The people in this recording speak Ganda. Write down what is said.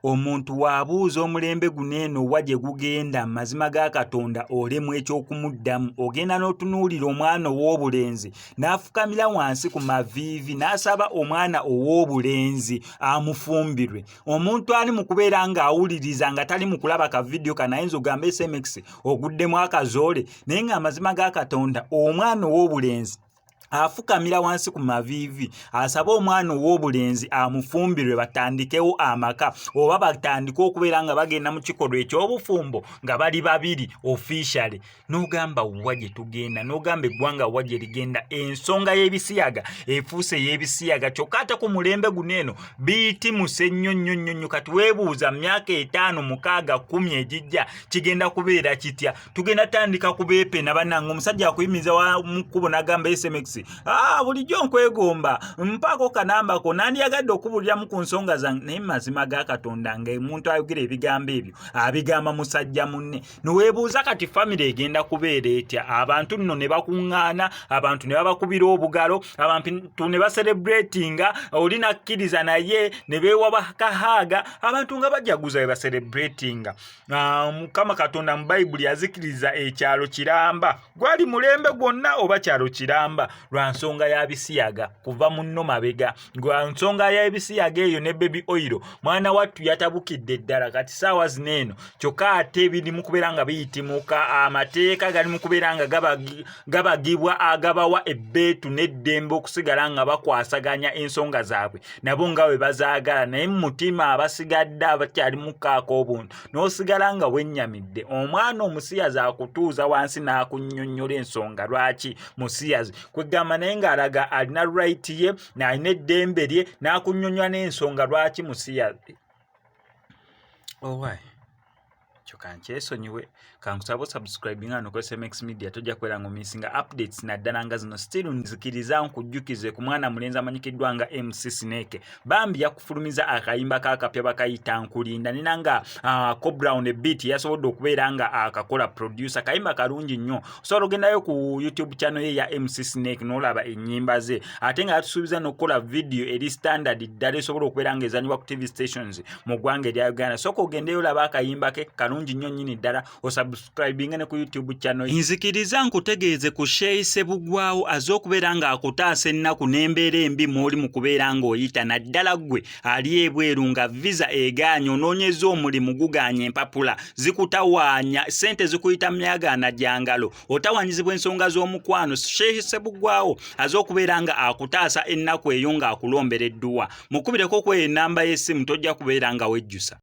omuntu waabuuza omulembe guneeno wa gye gugenda mazima ga Katonda olemu ekyokumuddamu ogenda n'otunuulira omwana ow'obulenzi n'afukamira wansi ku maviivi n'asaba omwana ow'obulenzi amufumbirwe. Omuntu ali mu kubeera ng'awuliriza nga tali mu kulaba ka vidiyo kanayinza ogamba SMX oguddemu akazoole naye ng'amazima ga Katonda omwana ow'obulenzi afukamira wansi ku maviivi asaba omwana ow'obulenzi amufumbirwe batandikewo amaka oba batandike okubeera nga bagenda mu kikolwa eky'obufumbo nga bali babiri officially. N'ogamba wa gye tugenda, n'ogamba eggwanga wa gye ligenda. Ensonga y'ebisiyaga efuuse y'ebisiyaga kyokka ate ku mulembe guneeno biyitimuse nnyo kati weebuuza myaka 5, 6, 10 egijja kigenda kubeera kitya. Tugenda tandika kubeepena bannange. Omusajja akuyimiza mu kkubo n'agamba SMX bulijjo nkwegomba mpaako kanamba ko nandiyagadde okubuliramu ku nsonga zange naye mazima ga Katonda ng'omuntu ayogera ebigambo ebyo abigamba musajja munne. Noweebuuza kati famire egenda kubeera etya? Abantu nno ne bakuŋŋaana, abantu ne babakubira obugalo, abantu ne baserebratinga, oli nakkiriza naye ne beewa bakahaaga, abantu nga bajaguza be baserebratinga. Mukama Katonda mu Bayibuli yazikiriza ekyalo kiramba. Gwali mulembe gwonna oba kyalo kiramba? Lwa nsonga ya bisiyaga kuva munno mabega. Lwa nsonga ya bisiyaga eyo ne baby oil mwana wattu yatabukidde ddala kati saawa zineeno kyokka ate biri mu kubeera nga biyitimuka. Amateeka gali mu kubeera nga gabagibwa agabawa ebbeetu n'eddembe okusigala nga bakwasaganya ensonga zaabwe nabo nga bwe bazaagala, naye mu mutima abasigadde abakyali mu kaako obuntu n'osigala nga wennyamidde. Omwana omusiyazi akutuuza wansi n'akunnyonnyola ensonga. Lwaki musiyazi kwegamba naye ng'alaga alina right ye n'alina eddembe lye n'akunnyonnyola n'ensonga. Lwaki musiyazi? Kyokka nkyesonyiwe kankusaba subscribe ngano ku SMX Media tojja kwera ngo misinga updates naddala nga zino. Still nzikiriza nkujjukize ku mwana mulenzi amanyikiddwa nga MC Snake. Bambi yakufulumiza akayimba kakapya bakayita nkulinda ninanga Cobrown beat yasobodde okubeera nga akakola producer. Kayimba kalungi nnyo. Osobola ogendayo ku YouTube channel ye ya MC Snake n'olaba ennyimba ze. Ate nga atusuubiza n'okukola video eri standard ddala esobola okubeera nga ezanyibwa ku TV stations mu ggwanga erya Uganda. Sooka ogendeyo olaba akayimba ke kalungi nnyo nnyini ddala osubscribinga ne ku YouTube channel. Nzikiriza nkutegeeze ku Sheyi Sebugwawo az'okubeera nga akutaasa ennaku n'embeera embi mw'oli mu kubeera ng'oyita naddala ggwe ali ebweru nga visa egaanya onoonyeza omulimu gugaanya empapula zikutawaanya ssente zikuyita myagaana gyangalo otawanyizibwa ensonga z'omukwano. Sheyi Sebugwawo az'okubeera nga akutaasa ennaku eyo ng'akulombera edduwa. Mukubireko ku ennamba y'essimu tojja kubeera nga wejjusa.